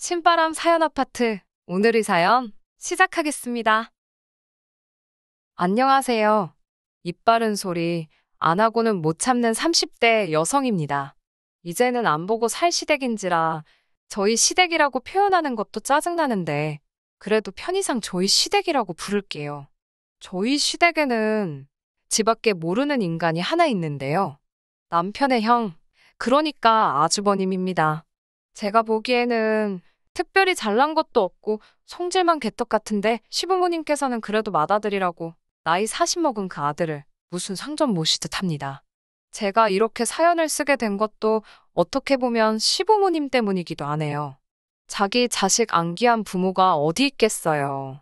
신바람 사연 아파트. 오늘의 사연 시작하겠습니다. 안녕하세요. 입 바른 소리 안 하고는 못 참는 30대 여성입니다. 이제는 안 보고 살 시댁인지라 저희 시댁이라고 표현하는 것도 짜증나는데 그래도 편의상 저희 시댁이라고 부를게요. 저희 시댁에는 집밖에 모르는 인간이 하나 있는데요. 남편의 형, 그러니까 아주버님입니다. 제가 보기에는 특별히 잘난 것도 없고 성질만 개떡 같은데 시부모님께서는 그래도 맏아들이라고 나이 40 먹은 그 아들을 무슨 상전 모시듯 합니다. 제가 이렇게 사연을 쓰게 된 것도 어떻게 보면 시부모님 때문이기도 하네요. 자기 자식 안기한 부모가 어디 있겠어요.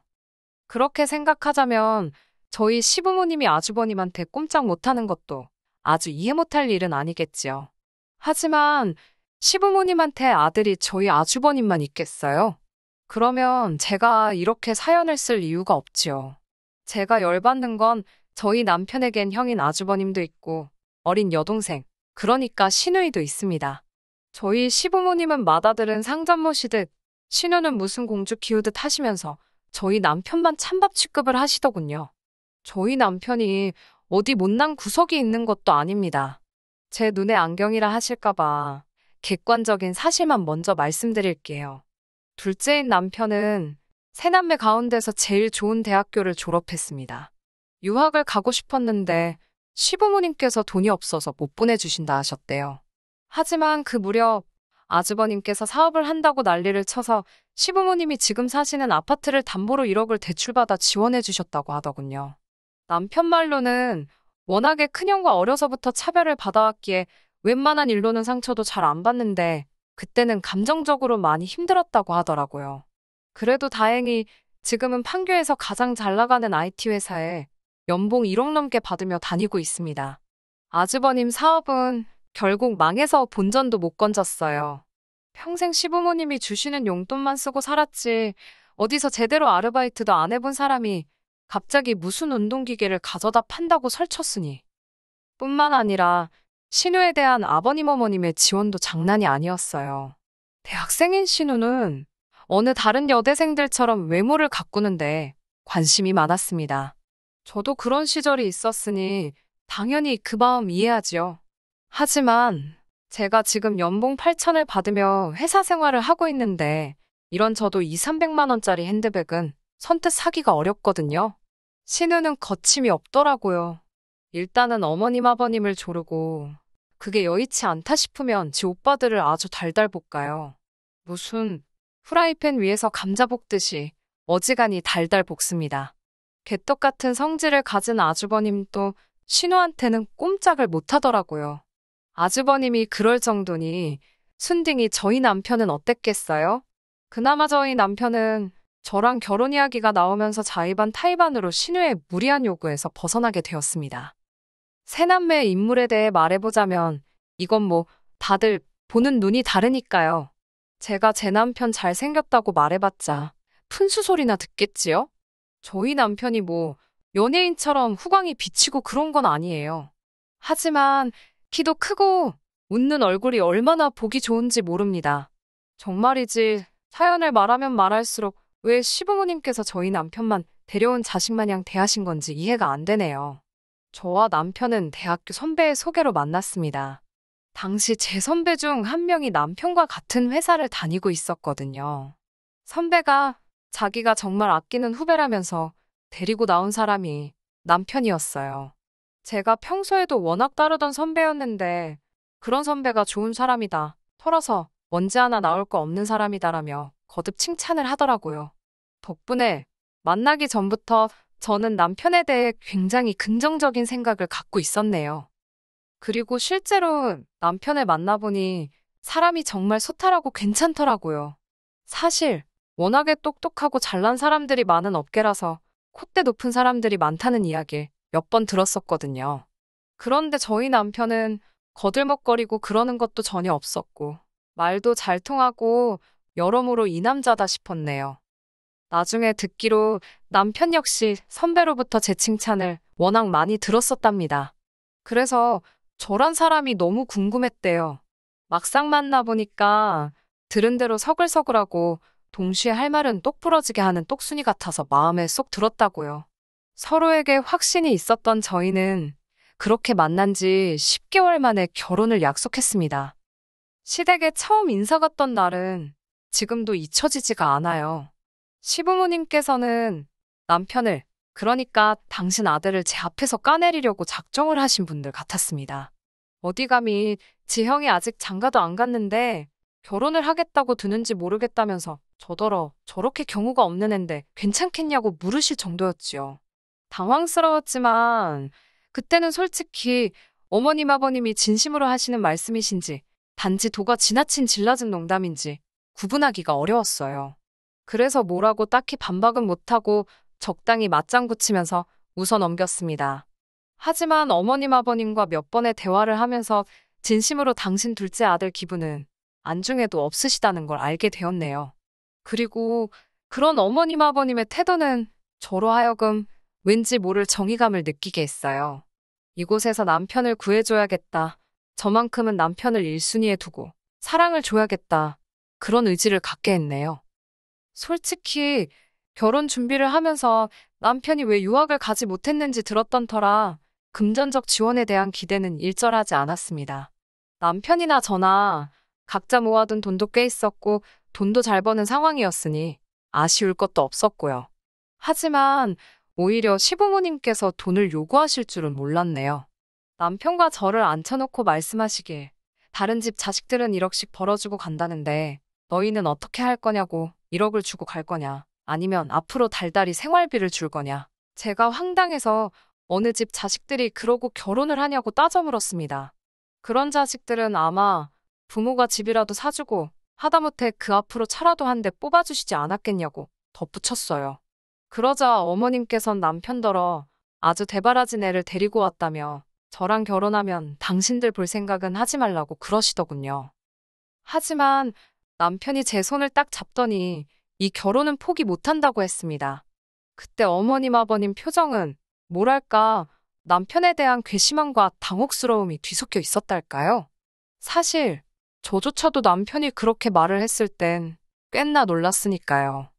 그렇게 생각하자면 저희 시부모님이 아주버님한테 꼼짝 못하는 것도 아주 이해 못할 일은 아니겠지요. 하지만 시부모님한테 아들이 저희 아주버님만 있겠어요? 그러면 제가 이렇게 사연을 쓸 이유가 없지요. 제가 열받는 건 저희 남편에겐 형인 아주버님도 있고 어린 여동생, 그러니까 시누이도 있습니다. 저희 시부모님은 맏아들은 상전 모시듯 시누는 무슨 공주 키우듯 하시면서 저희 남편만 찬밥 취급을 하시더군요. 저희 남편이 어디 못난 구석이 있는 것도 아닙니다. 제 눈에 안경이라 하실까봐 객관적인 사실만 먼저 말씀드릴게요. 둘째인 남편은 세 남매 가운데서 제일 좋은 대학교를 졸업했습니다. 유학을 가고 싶었는데 시부모님께서 돈이 없어서 못 보내주신다 하셨대요. 하지만 그 무렵 아주버님께서 사업을 한다고 난리를 쳐서 시부모님이 지금 사시는 아파트를 담보로 1억을 대출받아 지원해 주셨다고 하더군요. 남편 말로는 워낙에 큰형과 어려서부터 차별을 받아왔기에 웬만한 일로는 상처도 잘 안 받는데 그때는 감정적으로 많이 힘들었다고 하더라고요. 그래도 다행히 지금은 판교에서 가장 잘 나가는 IT 회사에 연봉 1억 넘게 받으며 다니고 있습니다. 아주버님 사업은 결국 망해서 본전도 못 건졌어요. 평생 시부모님이 주시는 용돈만 쓰고 살았지 어디서 제대로 아르바이트도 안 해본 사람이 갑자기 무슨 운동기계를 가져다 판다고 설쳤으니. 뿐만 아니라 신우에 대한 아버님 어머님의 지원도 장난이 아니었어요. 대학생인 신우는 어느 다른 여대생들처럼 외모를 가꾸는데 관심이 많았습니다. 저도 그런 시절이 있었으니 당연히 그 마음 이해하지요. 하지만 제가 지금 연봉 8천을 받으며 회사 생활을 하고 있는데 이런 저도 2, 300만 원짜리 핸드백은 선뜻 사기가 어렵거든요. 신우는 거침이 없더라고요. 일단은 어머님 아버님을 조르고 그게 여의치 않다 싶으면 지 오빠들을 아주 달달 볶아요. 무슨 후라이팬 위에서 감자 볶듯이 어지간히 달달 볶습니다. 개떡 같은 성질을 가진 아주버님도 신우한테는 꼼짝을 못하더라고요. 아주버님이 그럴 정도니 순딩이 저희 남편은 어땠겠어요? 그나마 저희 남편은 저랑 결혼 이야기가 나오면서 자의반 타의반으로 신우의 무리한 요구에서 벗어나게 되었습니다. 새 남매의 인물에 대해 말해보자면 이건 뭐 다들 보는 눈이 다르니까요. 제가 제 남편 잘생겼다고 말해봤자 푼수 소리나 듣겠지요? 저희 남편이 뭐 연예인처럼 후광이 비치고 그런 건 아니에요. 하지만 키도 크고 웃는 얼굴이 얼마나 보기 좋은지 모릅니다. 정말이지 사연을 말하면 말할수록 왜 시부모님께서 저희 남편만 데려온 자식 마냥 대하신 건지 이해가 안 되네요. 저와 남편은 대학교 선배의 소개로 만났습니다. 당시 제 선배 중 한 명이 남편과 같은 회사를 다니고 있었거든요. 선배가 자기가 정말 아끼는 후배라면서 데리고 나온 사람이 남편이었어요. 제가 평소에도 워낙 따르던 선배였는데 그런 선배가 좋은 사람이다, 털어서 먼지 하나 나올 거 없는 사람이다라며 거듭 칭찬을 하더라고요. 덕분에 만나기 전부터 저는 남편에 대해 굉장히 긍정적인 생각을 갖고 있었네요. 그리고 실제로 남편을 만나보니 사람이 정말 소탈하고 괜찮더라고요. 사실 워낙에 똑똑하고 잘난 사람들이 많은 업계라서 콧대 높은 사람들이 많다는 이야기를 몇 번 들었었거든요. 그런데 저희 남편은 거들먹거리고 그러는 것도 전혀 없었고 말도 잘 통하고 여러모로 이 남자다 싶었네요. 나중에 듣기로 남편 역시 선배로부터 제 칭찬을 워낙 많이 들었었답니다. 그래서 저란 사람이 너무 궁금했대요. 막상 만나보니까 들은 대로 서글서글하고 동시에 할 말은 똑 부러지게 하는 똑순이 같아서 마음에 쏙 들었다고요. 서로에게 확신이 있었던 저희는 그렇게 만난 지 10개월 만에 결혼을 약속했습니다. 시댁에 처음 인사 갔던 날은 지금도 잊혀지지가 않아요. 시부모님께서는 남편을, 그러니까 당신 아들을 제 앞에서 까내리려고 작정을 하신 분들 같았습니다. 어디 감히 지형이 아직 장가도 안 갔는데 결혼을 하겠다고 드는지 모르겠다면서 저더러 저렇게 경우가 없는 앤데 괜찮겠냐고 물으실 정도였지요. 당황스러웠지만 그때는 솔직히 어머님 아버님이 진심으로 하시는 말씀이신지 단지 도가 지나친 질낮은 농담인지 구분하기가 어려웠어요. 그래서 뭐라고 딱히 반박은 못하고 적당히 맞장구 치면서 웃어 넘겼습니다. 하지만 어머님 아버님과 몇 번의 대화를 하면서 진심으로 당신 둘째 아들 기분은 안중에도 없으시다는 걸 알게 되었네요. 그리고 그런 어머님 아버님의 태도는 저로 하여금 왠지 모를 정의감을 느끼게 했어요. 이곳에서 남편을 구해줘야겠다. 저만큼은 남편을 1순위에 두고 사랑을 줘야겠다. 그런 의지를 갖게 했네요. 솔직히 결혼 준비를 하면서 남편이 왜 유학을 가지 못했는지 들었던 터라 금전적 지원에 대한 기대는 일절하지 않았습니다. 남편이나 저나 각자 모아둔 돈도 꽤 있었고 돈도 잘 버는 상황이었으니 아쉬울 것도 없었고요. 하지만 오히려 시부모님께서 돈을 요구하실 줄은 몰랐네요. 남편과 저를 앉혀놓고 말씀하시길 다른 집 자식들은 1억씩 벌어주고 간다는데 너희는 어떻게 할 거냐고 1억을 주고 갈 거냐 아니면 앞으로 달달이 생활비를 줄 거냐. 제가 황당해서 어느 집 자식들이 그러고 결혼을 하냐고 따져 물었습니다. 그런 자식들은 아마 부모가 집이라도 사주고 하다못해 그 앞으로 차라도 한 대 뽑아주시지 않았겠냐고 덧붙였어요. 그러자 어머님께선 남편더러 아주 대바라진 애를 데리고 왔다며 저랑 결혼하면 당신들 볼 생각은 하지 말라고 그러시더군요. 하지만 남편이 제 손을 딱 잡더니 이 결혼은 포기 못한다고 했습니다. 그때 어머님 아버님 표정은 뭐랄까 남편에 대한 괘씸함과 당혹스러움이 뒤섞여 있었달까요? 사실 저조차도 남편이 그렇게 말을 했을 땐 꽤나 놀랐으니까요.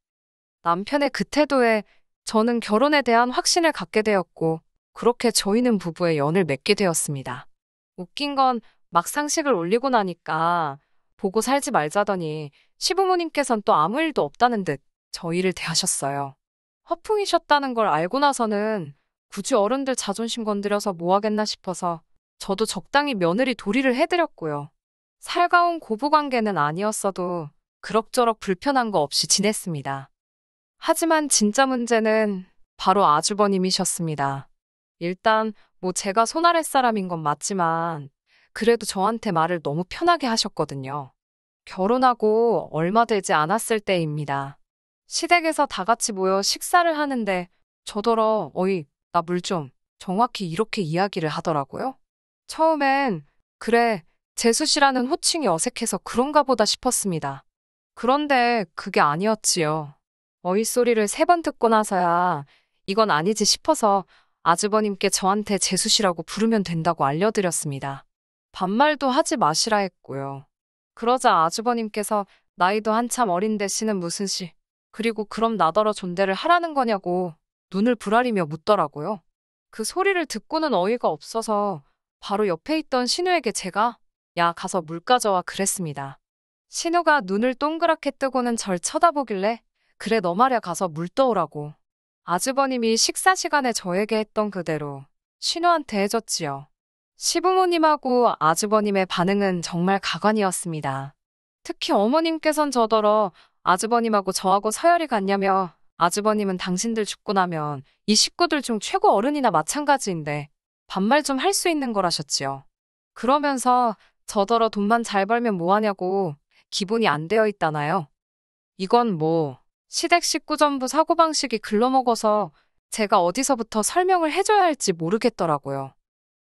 남편의 그 태도에 저는 결혼에 대한 확신을 갖게 되었고 그렇게 저희는 부부의 연을 맺게 되었습니다. 웃긴 건 막상식을 올리고 나니까 보고 살지 말자더니 시부모님께선 또 아무 일도 없다는 듯 저희를 대하셨어요. 허풍이셨다는 걸 알고 나서는 굳이 어른들 자존심 건드려서 뭐 하겠나 싶어서 저도 적당히 며느리 도리를 해드렸고요. 살가운 고부관계는 아니었어도 그럭저럭 불편한 거 없이 지냈습니다. 하지만 진짜 문제는 바로 아주버님이셨습니다. 일단 뭐 제가 손아랫사람인 건 맞지만 그래도 저한테 말을 너무 편하게 하셨거든요. 결혼하고 얼마 되지 않았을 때입니다. 시댁에서 다 같이 모여 식사를 하는데 저더러 어이 나 물 좀 정확히 이렇게 이야기를 하더라고요. 처음엔 그래 재수씨라는 호칭이 어색해서 그런가 보다 싶었습니다. 그런데 그게 아니었지요. 어이 소리를 3번 듣고 나서야 이건 아니지 싶어서 아주버님께 저한테 재수씨라고 부르면 된다고 알려드렸습니다. 반말도 하지 마시라 했고요. 그러자 아주버님께서 나이도 한참 어린데 씨는 무슨 씨, 그리고 그럼 나더러 존대를 하라는 거냐고 눈을 부라리며 묻더라고요. 그 소리를 듣고는 어이가 없어서 바로 옆에 있던 신우에게 제가 야 가서 물 가져와 그랬습니다. 신우가 눈을 동그랗게 뜨고는 절 쳐다보길래 그래 너 말야 가서 물 떠오라고. 아주버님이 식사 시간에 저에게 했던 그대로 신우한테 해줬지요. 시부모님하고 아주버님의 반응은 정말 가관이었습니다. 특히 어머님께선 저더러 아주버님하고 저하고 서열이 같냐며 아주버님은 당신들 죽고 나면 이 식구들 중 최고 어른이나 마찬가지인데 반말 좀 할 수 있는 거라셨지요. 그러면서 저더러 돈만 잘 벌면 뭐하냐고 기본이 안 되어 있다나요. 이건 뭐 시댁 식구 전부 사고방식이 글러먹어서 제가 어디서부터 설명을 해줘야 할지 모르겠더라고요.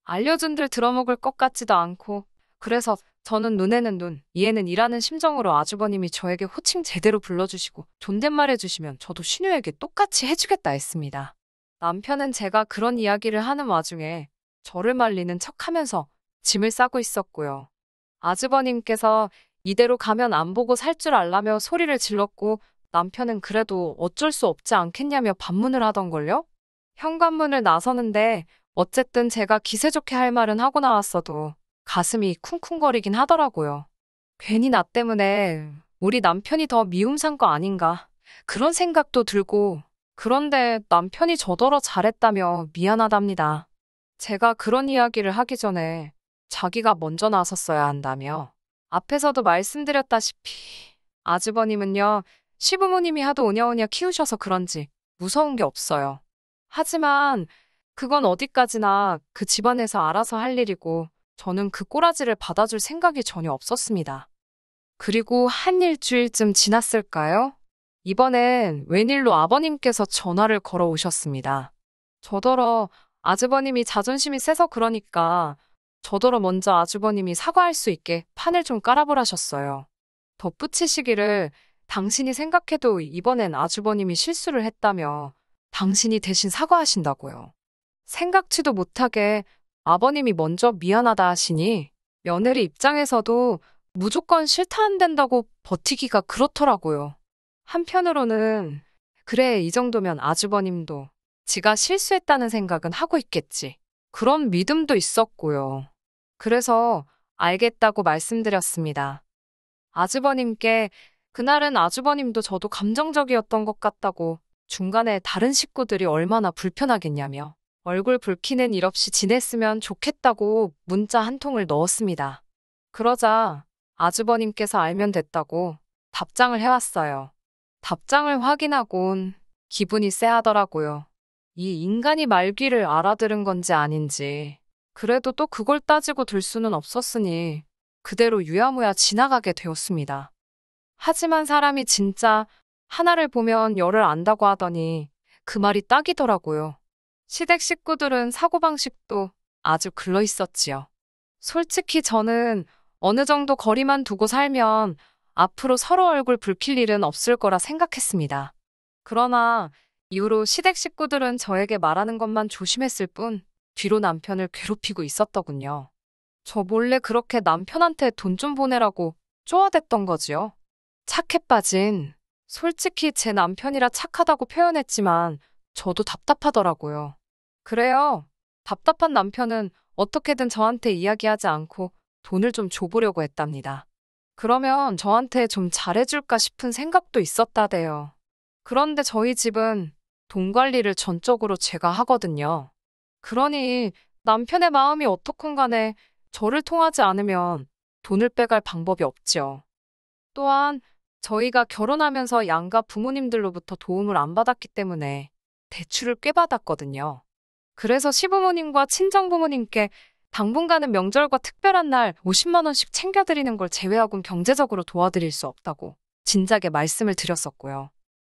알려준들 들어먹을 것 같지도 않고 그래서 저는 눈에는 눈, 이에는 이라는 심정으로 아주버님이 저에게 호칭 제대로 불러주시고 존댓말 해주시면 저도 신우에게 똑같이 해주겠다 했습니다. 남편은 제가 그런 이야기를 하는 와중에 저를 말리는 척하면서 짐을 싸고 있었고요. 아주버님께서 이대로 가면 안 보고 살 줄 알라며 소리를 질렀고 남편은 그래도 어쩔 수 없지 않겠냐며 반문을 하던걸요? 현관문을 나서는데 어쨌든 제가 기세 좋게 할 말은 하고 나왔어도 가슴이 쿵쿵거리긴 하더라고요. 괜히 나 때문에 우리 남편이 더 미움 산 거 아닌가 그런 생각도 들고 그런데 남편이 저더러 잘했다며 미안하답니다. 제가 그런 이야기를 하기 전에 자기가 먼저 나섰어야 한다며 앞에서도 말씀드렸다시피 아주버님은요 시부모님이 하도 오냐오냐 키우셔서 그런지 무서운 게 없어요. 하지만 그건 어디까지나 그 집안에서 알아서 할 일이고 저는 그 꼬라지를 받아줄 생각이 전혀 없었습니다. 그리고 한 일주일쯤 지났을까요? 이번엔 웬일로 아버님께서 전화를 걸어 오셨습니다. 저더러 아주버님이 자존심이 세서 그러니까 저더러 먼저 아주버님이 사과할 수 있게 판을 좀 깔아보라셨어요. 덧붙이시기를 당신이 생각해도 이번엔 아주버님이 실수를 했다며 당신이 대신 사과하신다고요. 생각지도 못하게 아버님이 먼저 미안하다 하시니 며느리 입장에서도 무조건 싫다 안 된다고 버티기가 그렇더라고요. 한편으로는 그래 이 정도면 아주버님도 지가 실수했다는 생각은 하고 있겠지. 그런 믿음도 있었고요. 그래서 알겠다고 말씀드렸습니다. 아주버님께 그날은 아주버님도 저도 감정적이었던 것 같다고 중간에 다른 식구들이 얼마나 불편하겠냐며 얼굴 붉히는 일 없이 지냈으면 좋겠다고 문자 한 통을 넣었습니다. 그러자 아주버님께서 알면 됐다고 답장을 해왔어요. 답장을 확인하곤 기분이 쎄하더라고요. 이 인간이 말귀를 알아들은 건지 아닌지 그래도 또 그걸 따지고 들 수는 없었으니 그대로 유야무야 지나가게 되었습니다. 하지만 사람이 진짜 하나를 보면 열을 안다고 하더니 그 말이 딱이더라고요. 시댁 식구들은 사고방식도 아주 글러 있었지요. 솔직히 저는 어느 정도 거리만 두고 살면 앞으로 서로 얼굴 붉힐 일은 없을 거라 생각했습니다. 그러나 이후로 시댁 식구들은 저에게 말하는 것만 조심했을 뿐 뒤로 남편을 괴롭히고 있었더군요. 저 몰래 그렇게 남편한테 돈 좀 보내라고 쪼아댔던 거지요. 착해 빠진. 솔직히 제 남편이라 착하다고 표현했지만 저도 답답하더라고요. 그래요. 답답한 남편은 어떻게든 저한테 이야기하지 않고 돈을 좀 줘보려고 했답니다. 그러면 저한테 좀 잘해줄까 싶은 생각도 있었다대요. 그런데 저희 집은 돈 관리를 전적으로 제가 하거든요. 그러니 남편의 마음이 어떻건 간에 저를 통하지 않으면 돈을 빼갈 방법이 없죠. 또한 저희가 결혼하면서 양가 부모님들로부터 도움을 안 받았기 때문에 대출을 꽤 받았거든요. 그래서 시부모님과 친정부모님께 당분간은 명절과 특별한 날 50만 원씩 챙겨드리는 걸 제외하고는 경제적으로 도와드릴 수 없다고 진작에 말씀을 드렸었고요.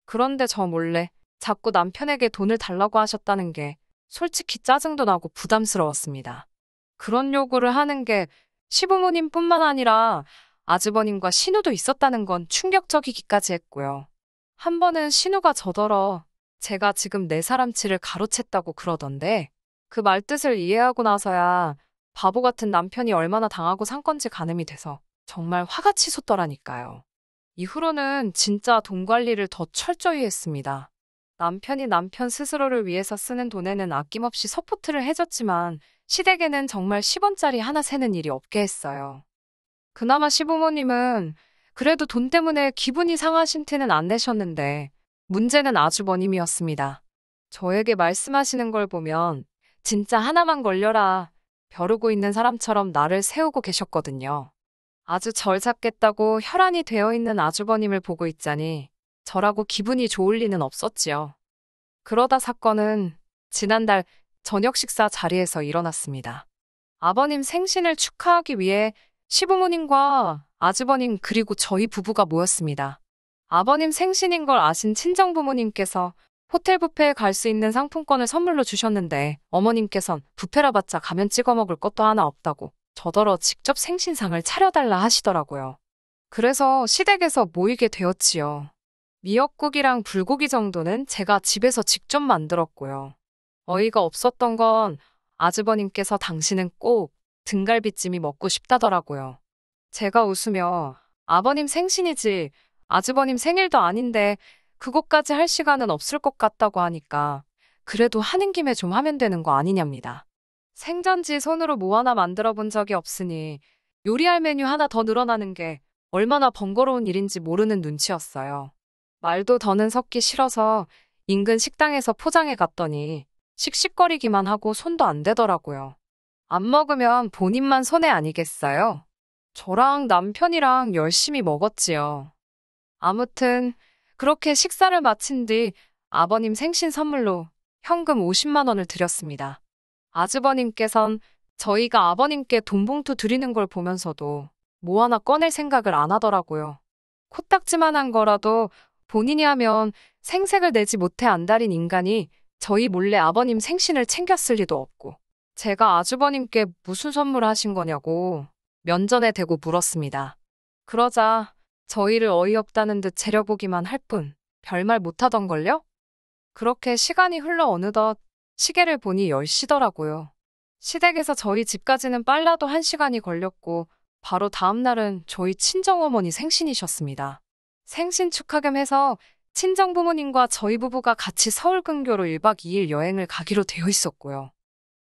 그런데 저 몰래 자꾸 남편에게 돈을 달라고 하셨다는 게 솔직히 짜증도 나고 부담스러웠습니다. 그런 요구를 하는 게 시부모님뿐만 아니라 아주버님과 신우도 있었다는 건 충격적이기까지 했고요. 한 번은 신우가 저더러 제가 지금 내 사람치를 가로챘다고 그러던데 그 말뜻을 이해하고 나서야 바보 같은 남편이 얼마나 당하고 산 건지 가늠이 돼서 정말 화가 치솟더라니까요. 이후로는 진짜 돈 관리를 더 철저히 했습니다. 남편이 남편 스스로를 위해서 쓰는 돈에는 아낌없이 서포트를 해줬지만 시댁에는 정말 10원짜리 하나 세는 일이 없게 했어요. 그나마 시부모님은 그래도 돈 때문에 기분이 상하신 티는 안 내셨는데 문제는 아주버님이었습니다. 저에게 말씀하시는 걸 보면 진짜 하나만 걸려라 벼르고 있는 사람처럼 나를 세우고 계셨거든요. 아주 절 잡겠다고 혈안이 되어 있는 아주버님을 보고 있자니 저라고 기분이 좋을 리는 없었지요. 그러다 사건은 지난달 저녁 식사 자리에서 일어났습니다. 아버님 생신을 축하하기 위해 시부모님과 아주버님 그리고 저희 부부가 모였습니다. 아버님 생신인 걸 아신 친정부모님께서 호텔 뷔페에 갈 수 있는 상품권을 선물로 주셨는데 어머님께선 뷔페라 봤자 가면 찍어 먹을 것도 하나 없다고 저더러 직접 생신상을 차려달라 하시더라고요. 그래서 시댁에서 모이게 되었지요. 미역국이랑 불고기 정도는 제가 집에서 직접 만들었고요. 어이가 없었던 건 아주버님께서 당신은 꼭 등갈비찜이 먹고 싶다더라고요. 제가 웃으며 아버님 생신이지, 아주버님 생일도 아닌데, 그것까지 할 시간은 없을 것 같다고 하니까, 그래도 하는 김에 좀 하면 되는 거 아니냐입니다. 생전지 손으로 뭐 하나 만들어 본 적이 없으니, 요리할 메뉴 하나 더 늘어나는 게 얼마나 번거로운 일인지 모르는 눈치였어요. 말도 더는 섞기 싫어서 인근 식당에서 포장해 갔더니 씩씩거리기만 하고 손도 안 대더라고요. 안 먹으면 본인만 손해 아니겠어요? 저랑 남편이랑 열심히 먹었지요. 아무튼 그렇게 식사를 마친 뒤 아버님 생신 선물로 현금 50만 원을 드렸습니다. 아주버님께선 저희가 아버님께 돈 봉투 드리는 걸 보면서도 뭐 하나 꺼낼 생각을 안 하더라고요. 코딱지만한 거라도 본인이 하면 생색을 내지 못해 안달인 인간이 저희 몰래 아버님 생신을 챙겼을 리도 없고 제가 아주버님께 무슨 선물 하신 거냐고 면전에 대고 물었습니다. 그러자 저희를 어이없다는 듯 재려보기만 할 뿐 별말 못하던걸요? 그렇게 시간이 흘러 어느덧 시계를 보니 10시더라고요. 시댁에서 저희 집까지는 빨라도 1시간이 걸렸고 바로 다음 날은 저희 친정어머니 생신이셨습니다. 생신 축하 겸 해서 친정부모님과 저희 부부가 같이 서울 근교로 1박 2일 여행을 가기로 되어 있었고요.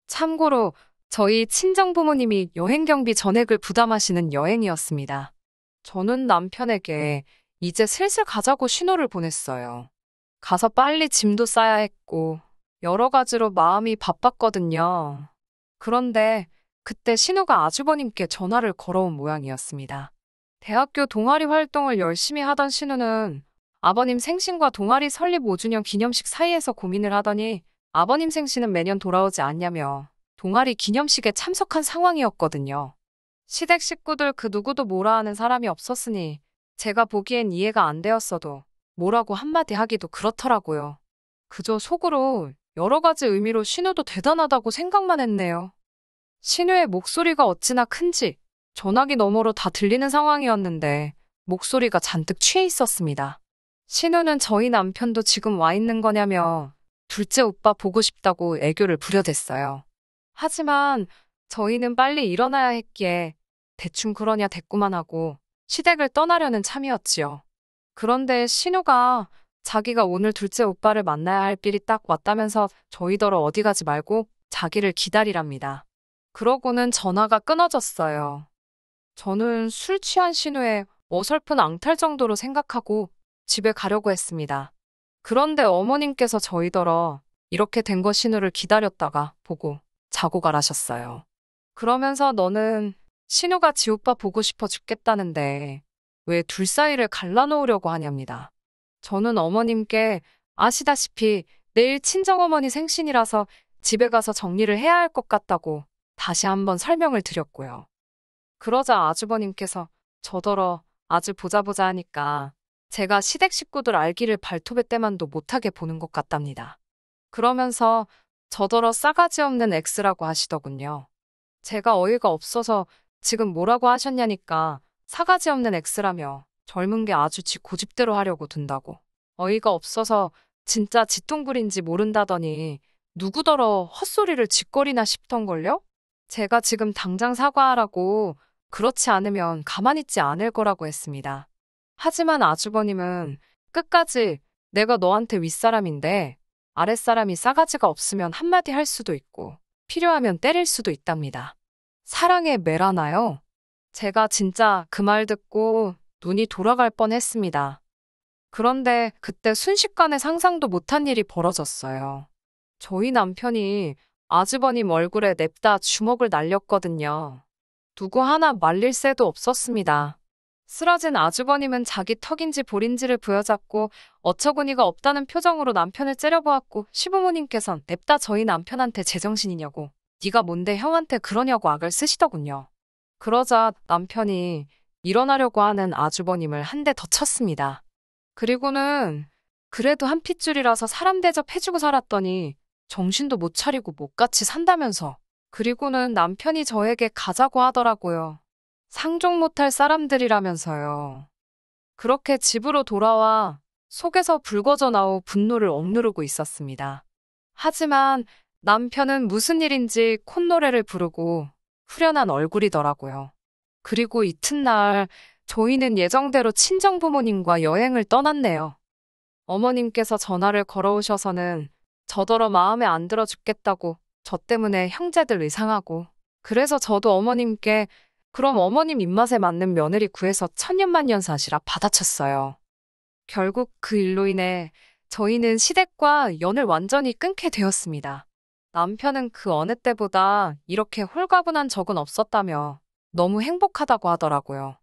참고로 저희 친정부모님이 여행 경비 전액을 부담하시는 여행이었습니다. 저는 남편에게 이제 슬슬 가자고 신호를 보냈어요. 가서 빨리 짐도 싸야 했고 여러 가지로 마음이 바빴거든요. 그런데 그때 신우가 아주버님께 전화를 걸어온 모양이었습니다. 대학교 동아리 활동을 열심히 하던 신우는 아버님 생신과 동아리 설립 5주년 기념식 사이에서 고민을 하더니 아버님 생신은 매년 돌아오지 않냐며 동아리 기념식에 참석한 상황이었거든요. 시댁 식구들 그 누구도 뭐라 하는 사람이 없었으니 제가 보기엔 이해가 안 되었어도 뭐라고 한마디 하기도 그렇더라고요. 그저 속으로 여러 가지 의미로 신우도 대단하다고 생각만 했네요. 신우의 목소리가 어찌나 큰지 전화기 너머로 다 들리는 상황이었는데 목소리가 잔뜩 취해 있었습니다. 신우는 저희 남편도 지금 와 있는 거냐며 둘째 오빠 보고 싶다고 애교를 부려댔어요. 하지만 저희는 빨리 일어나야 했기에 대충 그러냐 대꾸만 하고 시댁을 떠나려는 참이었지요. 그런데 신우가 자기가 오늘 둘째 오빠를 만나야 할 필이 딱 왔다면서 저희더러 어디 가지 말고 자기를 기다리랍니다. 그러고는 전화가 끊어졌어요. 저는 술 취한 신우의 어설픈 앙탈 정도로 생각하고 집에 가려고 했습니다. 그런데 어머님께서 저희더러 이렇게 된 거 신우를 기다렸다가 보고 자고 가라셨어요. 그러면서 너는 신우가 지 오빠 보고 싶어 죽겠다는데 왜 둘 사이를 갈라놓으려고 하냐입니다. 저는 어머님께 아시다시피 내일 친정어머니 생신이라서 집에 가서 정리를 해야 할 것 같다고 다시 한번 설명을 드렸고요. 그러자 아주버님께서 저더러 아주 보자 하니까 제가 시댁 식구들 알기를 발톱의 때만도 못하게 보는 것 같답니다. 그러면서 저더러 싸가지 없는 X라고 하시더군요. 제가 어이가 없어서 지금 뭐라고 하셨냐니까 싸가지 없는 X라며 젊은 게 아주 지 고집대로 하려고 든다고. 어이가 없어서 진짜 지뚱굴인지 모른다더니 누구더러 헛소리를 짓거리나 싶던걸요? 제가 지금 당장 사과하라고 그렇지 않으면 가만히 있지 않을 거라고 했습니다. 하지만 아주버님은 끝까지 내가 너한테 윗사람인데 아랫사람이 싸가지가 없으면 한마디 할 수도 있고 필요하면 때릴 수도 있답니다. 사랑에 매라나요? 제가 진짜 그 말 듣고 눈이 돌아갈 뻔했습니다. 그런데 그때 순식간에 상상도 못한 일이 벌어졌어요. 저희 남편이 아주버님 얼굴에 냅다 주먹을 날렸거든요. 누구 하나 말릴 새도 없었습니다. 쓰러진 아주버님은 자기 턱인지 볼인지를 부여잡고 어처구니가 없다는 표정으로 남편을 째려보았고 시부모님께선 냅다 저희 남편한테 제정신이냐고 네가 뭔데 형한테 그러냐고 악을 쓰시더군요. 그러자 남편이 일어나려고 하는 아주버님을 한 대 더 쳤습니다. 그리고는 그래도 한 핏줄이라서 사람 대접해주고 살았더니 정신도 못 차리고 못같이 산다면서 그리고는 남편이 저에게 가자고 하더라고요. 상종 못할 사람들이라면서요. 그렇게 집으로 돌아와 속에서 불거져 나오 분노를 억누르고 있었습니다. 하지만 남편은 무슨 일인지 콧노래를 부르고 후련한 얼굴이더라고요. 그리고 이튿날 저희는 예정대로 친정부모님과 여행을 떠났네요. 어머님께서 전화를 걸어오셔서는 저더러 마음에 안 들어 죽겠다고 저 때문에 형제들 의상하고 그래서 저도 어머님께 그럼 어머님 입맛에 맞는 며느리 구해서 천년만년 사시라 받아쳤어요. 결국 그 일로 인해 저희는 시댁과 연을 완전히 끊게 되었습니다. 남편은 그 어느 때보다 이렇게 홀가분한 적은 없었다며 너무 행복하다고 하더라고요.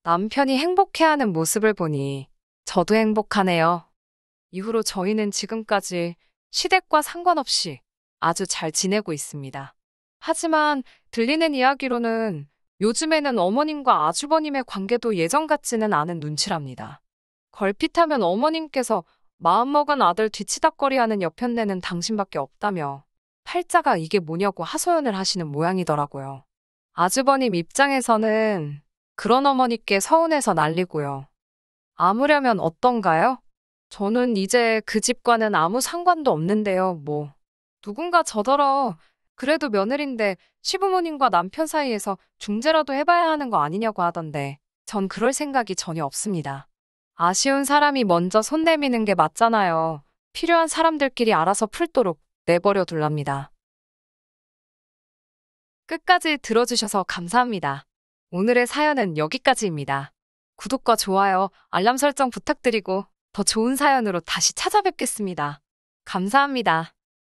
남편이 행복해하는 모습을 보니 저도 행복하네요. 이후로 저희는 지금까지 시댁과 상관없이 아주 잘 지내고 있습니다. 하지만 들리는 이야기로는 요즘에는 어머님과 아주버님의 관계도 예전 같지는 않은 눈치랍니다. 걸핏하면 어머님께서 마음먹은 아들 뒤치다꺼리하는 여편네는 당신밖에 없다며 팔자가 이게 뭐냐고 하소연을 하시는 모양이더라고요. 아주버님 입장에서는 그런 어머니께 서운해서 난리고요. 아무려면 어떤가요? 저는 이제 그 집과는 아무 상관도 없는데요, 뭐. 누군가 저더러 그래도 며느린데 시부모님과 남편 사이에서 중재라도 해봐야 하는 거 아니냐고 하던데 전 그럴 생각이 전혀 없습니다. 아쉬운 사람이 먼저 손 내미는 게 맞잖아요. 필요한 사람들끼리 알아서 풀도록 내버려 둘랍니다. 끝까지 들어주셔서 감사합니다. 오늘의 사연은 여기까지입니다. 구독과 좋아요, 알람 설정 부탁드리고 더 좋은 사연으로 다시 찾아뵙겠습니다. 감사합니다.